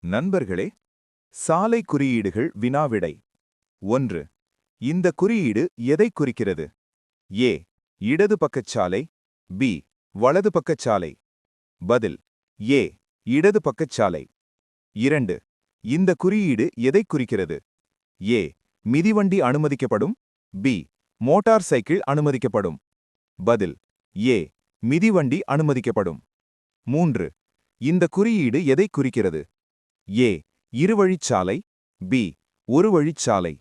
நண்பர்களே, சாலை குறியீடுகள் வினாவிடை 1. இந்த குறியீடு எதைக் குறிக்கிறது? ஏ. இடது பக்கச் சாலை. பி. வலது பக்கச் சாலை. பதில் ஏ. இடது பக்கச் சாலை. 2. இந்த குறியீடு எதைக் குறிக்கிறது? ஏ. மிதிவண்டி அனுமதிக்கப்படும். பி. மோட்டார் சைக்கிள் அனுமதிக்கப்படும். பதில் ஏ. மிதிவண்டி அனுமதிக்கப்படும். 3. இந்த குறியீடு எதைக் குறிக்கிறது? ஏ. இருவழிச்சாலை. பி. ஒரு வழிச்சாலை.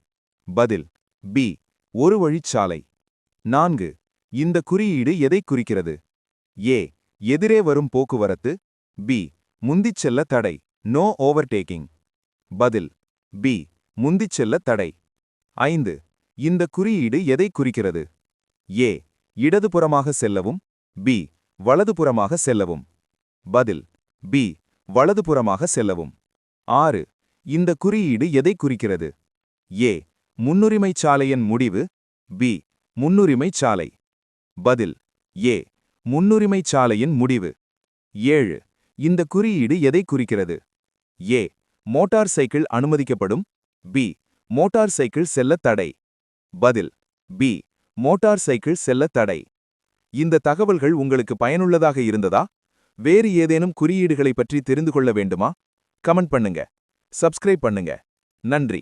பதில் பி. ஒரு வழிச்சாலை. 4. இந்த குறியீடு எதைக் குறிக்கிறது? ஏ. எதிரே வரும் போக்குவரத்து. பி. முந்திச் செல்ல தடை, நோ ஓவர்டேக்கிங். பதில் பி. முந்திச் செல்ல தடை. 5. இந்த குறியீடு எதைக் குறிக்கிறது? ஏ. இடதுபுறமாக செல்லவும். பி. வலதுபுறமாக செல்லவும். பதில் பி. வலதுபுறமாக செல்லவும். 6. இந்த குறியீடு எதைக் குறிக்கிறது? ஏ. முன்னுரிமைச் சாலையின் முடிவு. பி. முன்னுரிமைச் சாலை. பதில் ஏ. முன்னுரிமைச் சாலையின் முடிவு. 7. இந்த குறியீடு எதைக் குறிக்கிறது? ஏ. மோட்டார் சைக்கிள் அனுமதிக்கப்படும். பி. மோட்டார் சைக்கிள் செல்ல தடை. பதில் பி. மோட்டார் சைக்கிள் செல்ல தடை. இந்த தகவல்கள் உங்களுக்கு பயனுள்ளதாக இருந்ததா? வேறு ஏதேனும் குறியீடுகளைப் பற்றி தெரிந்து கொள்ள வேண்டுமா? கமெண்ட் பண்ணுங்க. சப்ஸ்கிரைப் பண்ணுங்க. நன்றி.